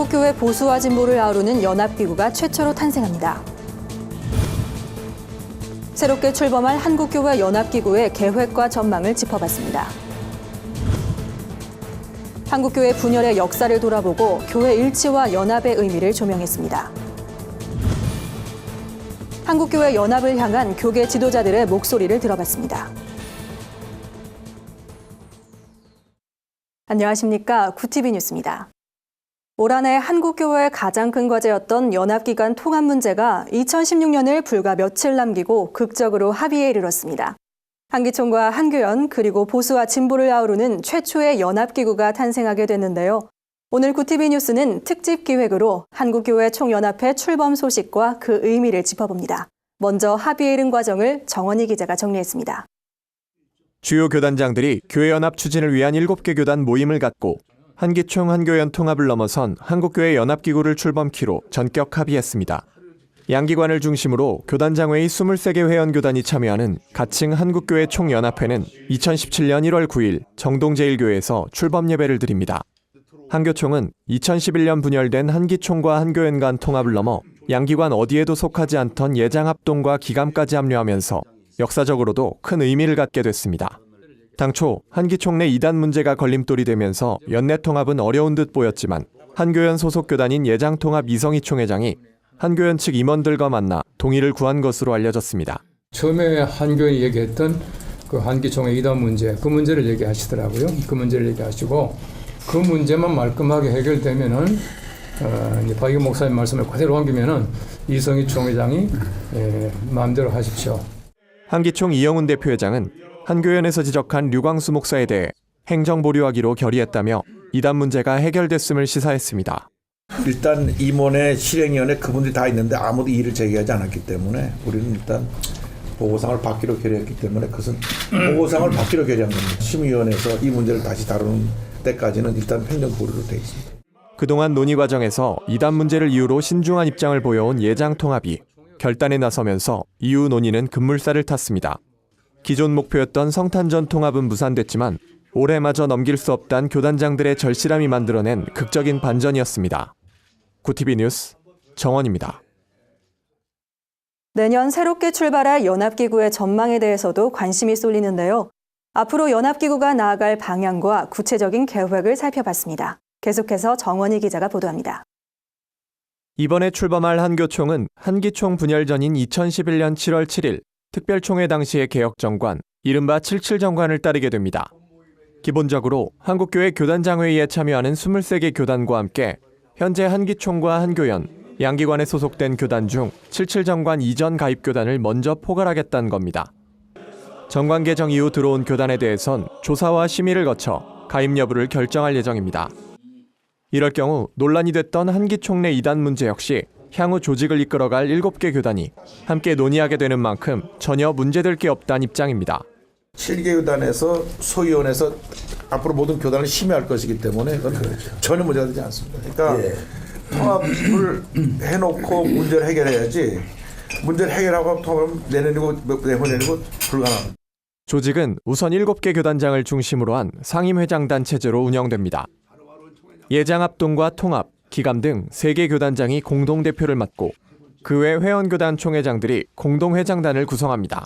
한국교회 보수와 진보를 아우르는 연합기구가 최초로 탄생합니다. 새롭게 출범할 한국교회 연합기구의 계획과 전망을 짚어봤습니다. 한국교회 분열의 역사를 돌아보고 교회 일치와 연합의 의미를 조명했습니다. 한국교회 연합을 향한 교계 지도자들의 목소리를 들어봤습니다. 안녕하십니까. 구티비 뉴스입니다. 올 한 해 한국교회의 가장 큰 과제였던 연합기관 통합 문제가 2016년을 불과 며칠 남기고 극적으로 합의에 이르렀습니다. 한기총과 한교연 그리고 보수와 진보를 아우르는 최초의 연합기구가 탄생하게 됐는데요. 오늘 구티비 뉴스는 특집 기획으로 한국교회 총연합회 출범 소식과 그 의미를 짚어봅니다. 먼저 합의에 이른 과정을 정원희 기자가 정리했습니다. 주요 교단장들이 교회연합 추진을 위한 7개 교단 모임을 갖고 한기총 한교연 통합을 넘어선 한국교회 연합기구를 출범키로 전격 합의했습니다. 양기관을 중심으로 교단장회의 23개 회원교단이 참여하는 가칭 한국교회 총연합회는 2017년 1월 9일 정동제일교회에서 출범 예배를 드립니다. 한교총은 2011년 분열된 한기총과 한교연 간 통합을 넘어 양기관 어디에도 속하지 않던 예장합동과 기감까지 합류하면서 역사적으로도 큰 의미를 갖게 됐습니다. 당초 한기총 내 이단 문제가 걸림돌이 되면서 연내 통합은 어려운 듯 보였지만 한교연 소속 교단인 예장통합 이성희 총회장이 한교연 측 임원들과 만나 동의를 구한 것으로 알려졌습니다. 처음에 한교연이 얘기했던 그 한기총의 이단 문제, 그 문제를 얘기하시더라고요. 그 문제를 얘기하시고 그 문제만 말끔하게 해결되면은 박익 목사님 말씀을 그대로 옮기면은 이성희 총회장이 마음대로 하십시오. 한기총 이영훈 대표회장은 한교연에서 지적한 류광수 목사에 대해 행정 보류하기로 결의했다며 이단 문제가 해결됐음을 시사했습니다. 일단 임원회, 실행위원회 그분들이 다 있는데 아무도 이의를 제기하지 않았기 때문에 우리는 일단 보고상을 받기로 결의했기 때문에 그것은 보고상을 받기로 결의한 겁니다. 심의위원회에서 이 문제를 다시 다루는 때까지는 일단 행정 보류로 되어 있습니다. 그동안 논의 과정에서 이단 문제를 이유로 신중한 입장을 보여온 예장통합이 결단에 나서면서 이후 논의는 급물살을 탔습니다. 기존 목표였던 성탄전 통합은 무산됐지만 올해마저 넘길 수 없다는 교단장들의 절실함이 만들어낸 극적인 반전이었습니다. 구티비 뉴스 정원입니다. 내년 새롭게 출발할 연합기구의 전망에 대해서도 관심이 쏠리는데요. 앞으로 연합기구가 나아갈 방향과 구체적인 계획을 살펴봤습니다. 계속해서 정원희 기자가 보도합니다. 이번에 출범할 한교총은 한기총 분열 전인 2011년 7월 7일 특별총회 당시의 개혁정관, 이른바 77정관을 따르게 됩니다. 기본적으로 한국교회 교단장회의에 참여하는 23개 교단과 함께 현재 한기총과 한교연, 양기관에 소속된 교단 중 77정관 이전 가입 교단을 먼저 포괄하겠다는 겁니다. 정관 개정 이후 들어온 교단에 대해선 조사와 심의를 거쳐 가입 여부를 결정할 예정입니다. 이럴 경우 논란이 됐던 한기총 내 이단 문제 역시 향후 조직을 이끌어갈 7개 교단이 함께 논의하게 되는 만큼 전혀 문제될 게 없다는 입장입니다. 7개 교단에서 소위원회에서 앞으로 모든 교단을 심의할 것이기 때문에 그건 전혀 문제가 되지 않습니다. 그러니까 통합을 해놓고 문제를 해결해야지 문제를 해결하고 통합을 내년이고 내후년이고 불가능합니다. 조직은 우선 7개 교단장을 중심으로 한 상임회장단 체제로 운영됩니다. 예장합동과 통합, 기감 등 3개 교단장이 공동대표를 맡고 그 외 회원교단 총회장들이 공동회장단을 구성합니다.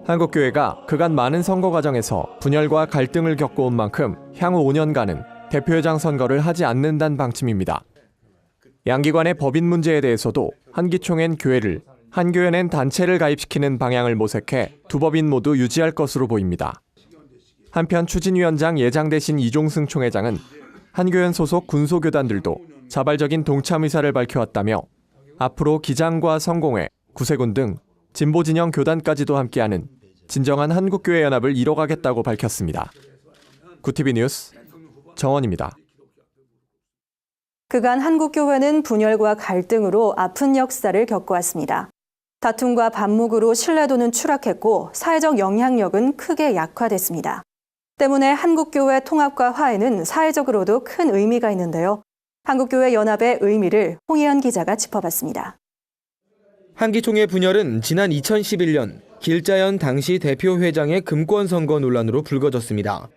한국교회가 그간 많은 선거 과정에서 분열과 갈등을 겪어온 만큼 향후 5년간은 대표회장 선거를 하지 않는다는 방침입니다. 양기관의 법인 문제에 대해서도 한기총엔 교회를, 한교연엔 단체를 가입시키는 방향을 모색해 두 법인 모두 유지할 것으로 보입니다. 한편 추진위원장 예장 대신 이종승 총회장은 한교연 소속 군소교단들도 자발적인 동참 의사를 밝혀왔다며 앞으로 기장과 성공회, 구세군 등 진보진영 교단까지도 함께하는 진정한 한국교회 연합을 이뤄가겠다고 밝혔습니다. 구티비 뉴스 정원입니다. 그간 한국교회는 분열과 갈등으로 아픈 역사를 겪어왔습니다. 다툼과 반목으로 신뢰도는 추락했고 사회적 영향력은 크게 약화됐습니다. 때문에 한국교회 통합과 화해는 사회적으로도 큰 의미가 있는데요. 한국교회 연합의 의미를 홍희연 기자가 짚어봤습니다. 한기총의 분열은 지난 2011년 길자연 당시 대표 회장의 금권 선거 논란으로 불거졌습니다.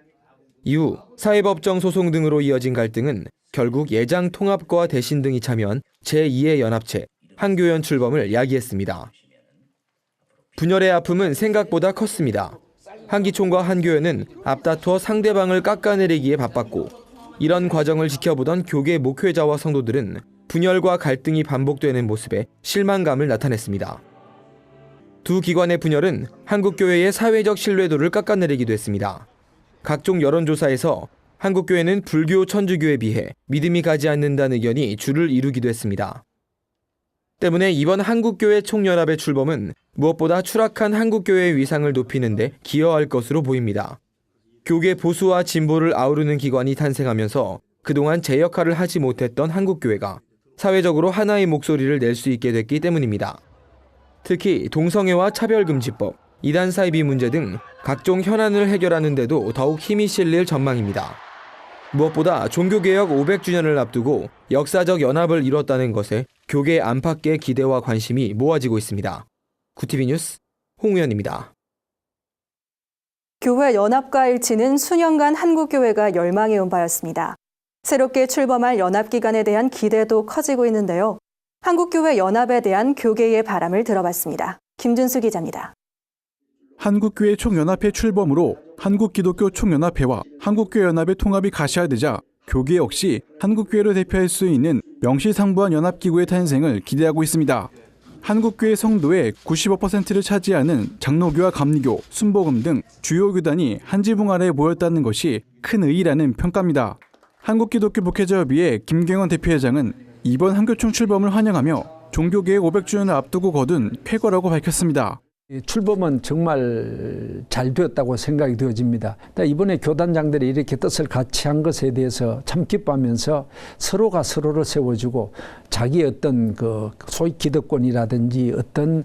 이후 사회법정 소송 등으로 이어진 갈등은 결국 예장 통합과 대신 등이 참여한 제2의 연합체 한교연 출범을 야기했습니다. 분열의 아픔은 생각보다 컸습니다. 한기총과 한교연은 앞다투어 상대방을 깎아내리기에 바빴고 이런 과정을 지켜보던 교계 목회자와 성도들은 분열과 갈등이 반복되는 모습에 실망감을 나타냈습니다. 두 기관의 분열은 한국교회의 사회적 신뢰도를 깎아내리기도 했습니다. 각종 여론조사에서 한국교회는 불교 천주교에 비해 믿음이 가지 않는다는 의견이 주를 이루기도 했습니다. 때문에 이번 한국교회 총연합의 출범은 무엇보다 추락한 한국교회의 위상을 높이는 데 기여할 것으로 보입니다. 교계 보수와 진보를 아우르는 기관이 탄생하면서 그동안 제 역할을 하지 못했던 한국교회가 사회적으로 하나의 목소리를 낼 수 있게 됐기 때문입니다. 특히 동성애와 차별금지법, 이단 사이비 문제 등 각종 현안을 해결하는 데도 더욱 힘이 실릴 전망입니다. 무엇보다 종교개혁 500주년을 앞두고 역사적 연합을 이뤘다는 것에 교계 안팎의 기대와 관심이 모아지고 있습니다. 구티비 뉴스 홍우연입니다. 교회 연합과 일치는 수년간 한국교회가 열망해온 바였습니다. 새롭게 출범할 연합기관에 대한 기대도 커지고 있는데요. 한국교회 연합에 대한 교계의 바람을 들어봤습니다. 김준수 기자입니다. 한국교회 총연합회 출범으로 한국기독교 총연합회와 한국교회연합의 통합이 가시화되자 교계 역시 한국교회를 대표할 수 있는 명실상부한 연합기구의 탄생을 기대하고 있습니다. 한국교회 성도의 95%를 차지하는 장로교와 감리교, 순복음 등 주요 교단이 한 지붕 아래에 모였다는 것이 큰 의의라는 평가입니다. 한국기독교 목회자협의회 김경원 대표회장은 이번 한교총 출범을 환영하며 종교개혁 500주년을 앞두고 거둔 쾌거라고 밝혔습니다. 출범은 정말 잘 되었다고 생각이 되어집니다. 이번에 교단장들이 이렇게 뜻을 같이 한 것에 대해서 참 기뻐하면서 서로가 서로를 세워주고 자기의 어떤 그 소위 기득권이라든지 어떤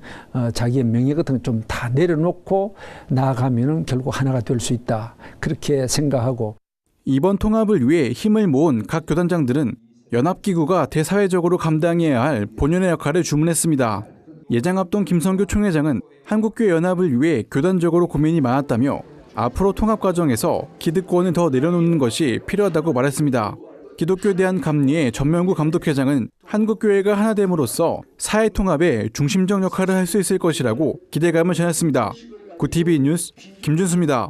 자기의 명예 같은 걸 좀 다 내려놓고 나아가면은 결국 하나가 될 수 있다. 그렇게 생각하고 이번 통합을 위해 힘을 모은 각 교단장들은 연합기구가 대사회적으로 감당해야 할 본연의 역할을 주문했습니다. 예장합동 김성교 총회장은 한국교회 연합을 위해 교단적으로 고민이 많았다며 앞으로 통합 과정에서 기득권을 더 내려놓는 것이 필요하다고 말했습니다. 기독교에 대한 감리의 전명구 감독회장은 한국교회가 하나 됨으로써 사회 통합에 중심적 역할을 할 수 있을 것이라고 기대감을 전했습니다. 구티비 뉴스 김준수입니다.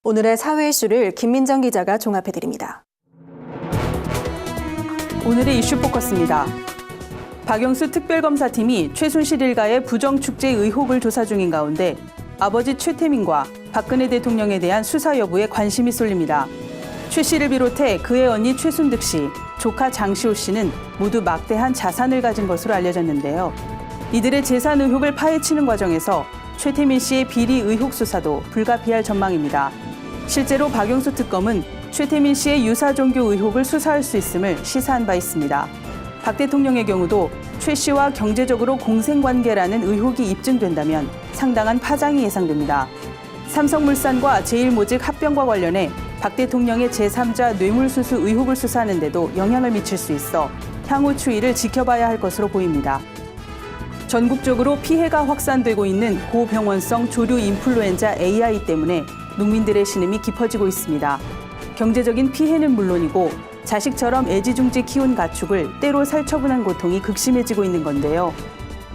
오늘의 사회 이슈를 김민정 기자가 종합해드립니다. 오늘의 이슈 포커스입니다. 박영수 특별검사팀이 최순실 일가의 부정축제 의혹을 조사 중인 가운데 아버지 최태민과 박근혜 대통령에 대한 수사 여부에 관심이 쏠립니다. 최 씨를 비롯해 그의 언니 최순득 씨, 조카 장시호 씨는 모두 막대한 자산을 가진 것으로 알려졌는데요. 이들의 재산 의혹을 파헤치는 과정에서 최태민 씨의 비리 의혹 수사도 불가피할 전망입니다. 실제로 박영수 특검은 최태민 씨의 유사 종교 의혹을 수사할 수 있음을 시사한 바 있습니다. 박 대통령의 경우도 최 씨와 경제적으로 공생관계라는 의혹이 입증된다면 상당한 파장이 예상됩니다. 삼성물산과 제일모직 합병과 관련해 박 대통령의 제3자 뇌물수수 의혹을 수사하는 데도 영향을 미칠 수 있어 향후 추이를 지켜봐야 할 것으로 보입니다. 전국적으로 피해가 확산되고 있는 고병원성 조류 인플루엔자 AI 때문에 농민들의 신음이 깊어지고 있습니다. 경제적인 피해는 물론이고 자식처럼 애지중지 키운 가축을 때로 살처분한 고통이 극심해지고 있는 건데요.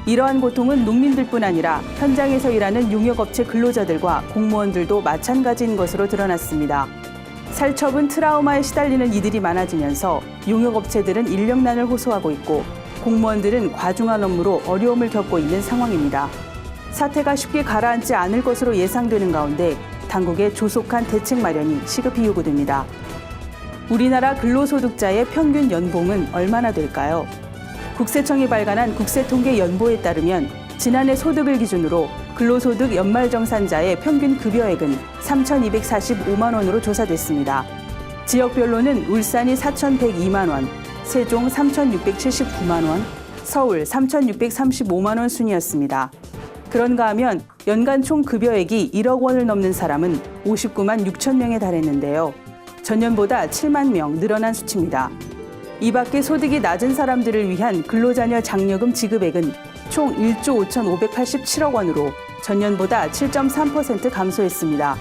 이러한 고통은 농민들뿐 아니라 현장에서 일하는 용역업체 근로자들과 공무원들도 마찬가지인 것으로 드러났습니다. 살처분 트라우마에 시달리는 이들이 많아지면서 용역업체들은 인력난을 호소하고 있고 공무원들은 과중한 업무로 어려움을 겪고 있는 상황입니다. 사태가 쉽게 가라앉지 않을 것으로 예상되는 가운데 당국의 조속한 대책 마련이 시급히 요구됩니다. 우리나라 근로소득자의 평균 연봉은 얼마나 될까요? 국세청이 발간한 국세통계연보에 따르면 지난해 소득을 기준으로 근로소득 연말정산자의 평균 급여액은 3,245만 원으로 조사됐습니다. 지역별로는 울산이 4,102만 원, 세종 3,679만 원, 서울 3,635만 원 순이었습니다. 그런가 하면 연간 총 급여액이 1억 원을 넘는 사람은 59만 6천 명에 달했는데요. 전년보다 7만 명 늘어난 수치입니다. 이 밖에 소득이 낮은 사람들을 위한 근로자녀 장려금 지급액은 총 1조 5,587억 원으로 전년보다 7.3% 감소했습니다.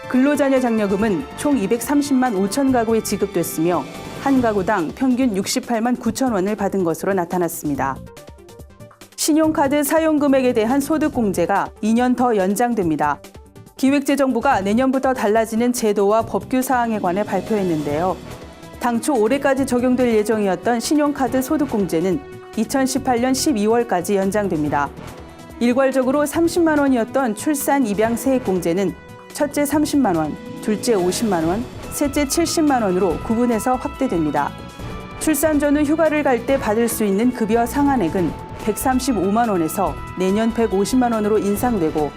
근로자녀 장려금은 총 230만 5천 가구에 지급됐으며 한 가구당 평균 68만 9천 원을 받은 것으로 나타났습니다. 신용카드 사용금액에 대한 소득공제가 2년 더 연장됩니다. 기획재정부가 내년부터 달라지는 제도와 법규 사항에 관해 발표했는데요. 당초 올해까지 적용될 예정이었던 신용카드 소득공제는 2018년 12월까지 연장됩니다. 일괄적으로 30만 원이었던 출산 입양 세액공제는 첫째 30만 원, 둘째 50만 원, 셋째 70만 원으로 구분해서 확대됩니다. 출산 전후 휴가를 갈 때 받을 수 있는 급여 상한액은 135만 원에서 내년 150만 원으로 인상되고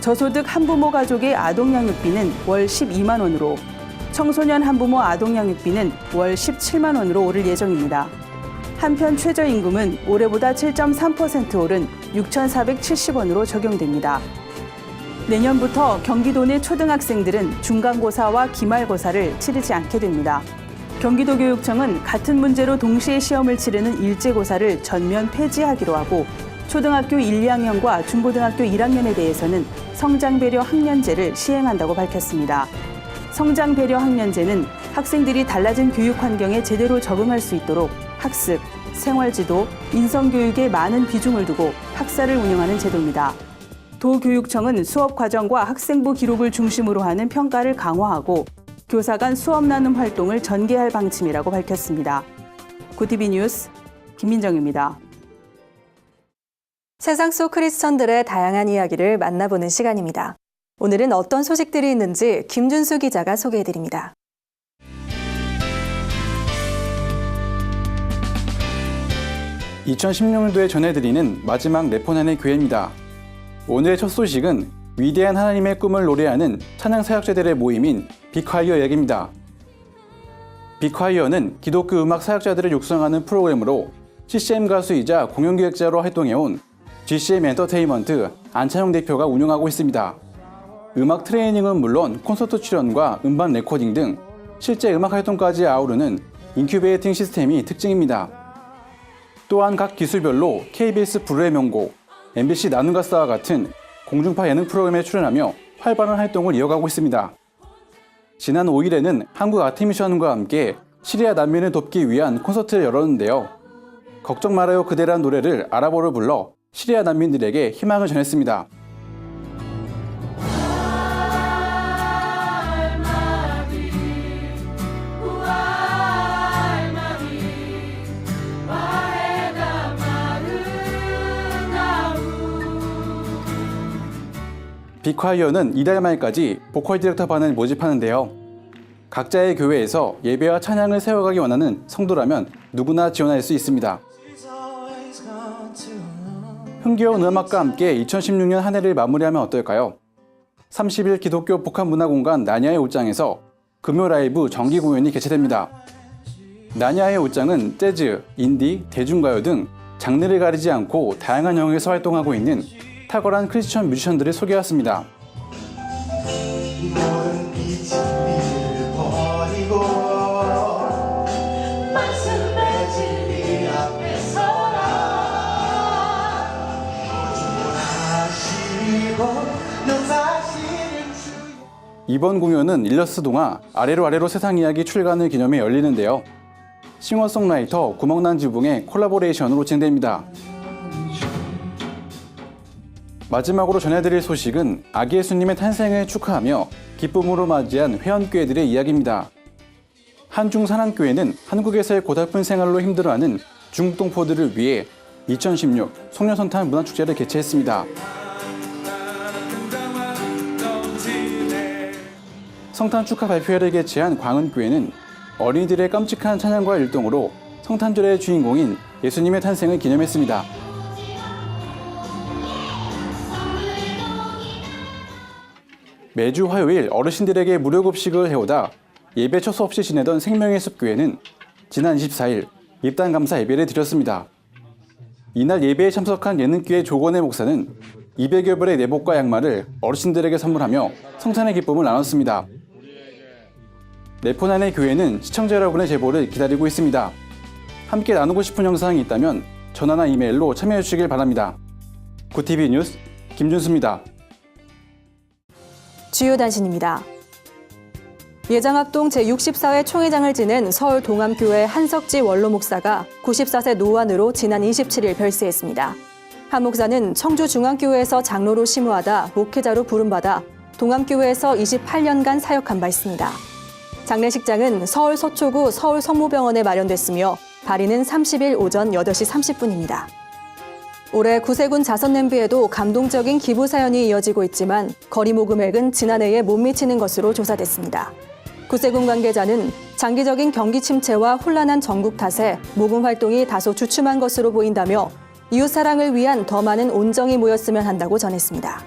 저소득 한부모 가족의 아동양육비는 월 12만 원으로 청소년 한부모 아동양육비는 월 17만 원으로 오를 예정입니다. 한편 최저임금은 올해보다 7.3% 오른 6,470원으로 적용됩니다. 내년부터 경기도 내 초등학생들은 중간고사와 기말고사를 치르지 않게 됩니다. 경기도교육청은 같은 문제로 동시에 시험을 치르는 일제고사를 전면 폐지하기로 하고 초등학교 1, 2학년과 중고등학교 1학년에 대해서는 성장배려 학년제를 시행한다고 밝혔습니다. 성장배려 학년제는 학생들이 달라진 교육 환경에 제대로 적응할 수 있도록 학습, 생활지도, 인성교육에 많은 비중을 두고 학사를 운영하는 제도입니다. 도교육청은 수업 과정과 학생부 기록을 중심으로 하는 평가를 강화하고 교사 간 수업 나눔 활동을 전개할 방침이라고 밝혔습니다. 고티비 뉴스 김민정입니다. 세상 속 크리스천들의 다양한 이야기를 만나보는 시간입니다. 오늘은 어떤 소식들이 있는지 김준수 기자가 소개해드립니다. (2016년도에) 전해드리는 마지막 레포난의 교회입니다. 오늘의 첫 소식은 위대한 하나님의 꿈을 노래하는 찬양 사역자들의 모임인 빅화이어 이야기입니다. 빅화이어는 기독교 음악 사역자들을 육성하는 프로그램으로 CCM 가수이자 공연기획자로 활동해온 GCM 엔터테인먼트 안찬용 대표가 운영하고 있습니다. 음악 트레이닝은 물론 콘서트 출연과 음반 레코딩 등 실제 음악 활동까지 아우르는 인큐베이팅 시스템이 특징입니다. 또한 각 기수별로 KBS 불후의 명곡, MBC 나눔가스와 같은 공중파 예능 프로그램에 출연하며 활발한 활동을 이어가고 있습니다. 지난 5일에는 한국 아트미션과 함께 시리아 난민을 돕기 위한 콘서트를 열었는데요. 걱정 말아요 그대란 노래를 아랍어로 불러 시리아 난민들에게 희망을 전했습니다. 빅화이어는 이달 말까지 보컬 디렉터반을 모집하는데요. 각자의 교회에서 예배와 찬양을 세워가기 원하는 성도라면 누구나 지원할 수 있습니다. 흥겨운 음악과 함께 2016년 한 해를 마무리하면 어떨까요? 30일 기독교 복합문화공간 나냐의 옷장에서 금요 라이브 정기 공연이 개최됩니다. 나냐의 옷장은 재즈, 인디, 대중가요 등 장르를 가리지 않고 다양한 영역에서 활동하고 있는 탁월한 크리스천 뮤지션들을 소개했습니다. 이번 공연은 일러스트 동화 아래로 아래로 세상 이야기 출간을 기념해 열리는데요. 싱어송라이터 구멍난 지붕의 콜라보레이션으로 진행됩니다. 마지막으로 전해드릴 소식은 아기 예수님의 탄생을 축하하며 기쁨으로 맞이한 회원교회들의 이야기입니다. 한중산안교회는 한국에서의 고달픈 생활로 힘들어하는 중국 동포들을 위해 2016 송년성탄 문화축제를 개최했습니다. 성탄 축하 발표회를 개최한 광은교회는 어린이들의 깜찍한 찬양과 율동으로 성탄절의 주인공인 예수님의 탄생을 기념했습니다. 매주 화요일 어르신들에게 무료 급식을 해오다 예배 처소 없이 지내던 생명의 숲교회는 지난 24일 입단 감사 예배를 드렸습니다. 이날 예배에 참석한 예능교회 조건의 목사는 200여 벌의 내복과 양말을 어르신들에게 선물하며 성탄의 기쁨을 나눴습니다. 레포난의 교회는 시청자 여러분의 제보를 기다리고 있습니다. 함께 나누고 싶은 영상이 있다면 전화나 이메일로 참여해 주시길 바랍니다. 고티비 뉴스 김준수입니다. 주요 단신입니다. 예장합동 제64회 총회장을 지낸 서울 동암교회 한석지 원로 목사가 94세 노안으로 지난 27일 별세했습니다. 한 목사는 청주중앙교회에서 장로로 심우하다 목회자로 부름받아 동암교회에서 28년간 사역한 바 있습니다. 장례식장은 서울 서초구 서울성모병원에 마련됐으며 발인은 30일 오전 8시 30분입니다. 올해 구세군 자선냄비에도 감동적인 기부 사연이 이어지고 있지만 거리 모금액은 지난해에 못 미치는 것으로 조사됐습니다. 구세군 관계자는 장기적인 경기 침체와 혼란한 전국 탓에 모금 활동이 다소 주춤한 것으로 보인다며 이웃 사랑을 위한 더 많은 온정이 모였으면 한다고 전했습니다.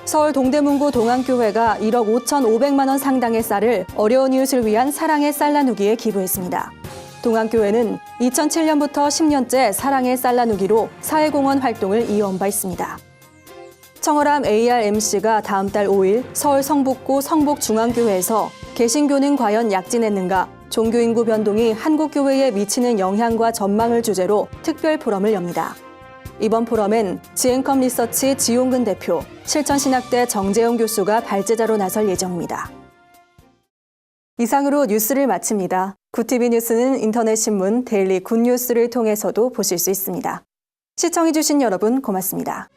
서울 동대문구 동암교회가 1억 5,500만 원 상당의 쌀을 어려운 이웃을 위한 사랑의 쌀 나누기에 기부했습니다. 동암교회는 2007년부터 10년째 사랑의 쌀 나누기로 사회공헌 활동을 이어온 바 있습니다. 청어람 ARMC가 다음 달 5일 서울 성북구 성북중앙교회에서 개신교는 과연 약진했는가? 종교인구 변동이 한국교회에 미치는 영향과 전망을 주제로 특별 포럼을 엽니다. 이번 포럼엔 지앤컴 리서치 지용근 대표, 실천신학대 정재영 교수가 발제자로 나설 예정입니다. 이상으로 뉴스를 마칩니다. 굿TV 뉴스는 인터넷 신문 데일리 굿뉴스를 통해서도 보실 수 있습니다. 시청해주신 여러분 고맙습니다.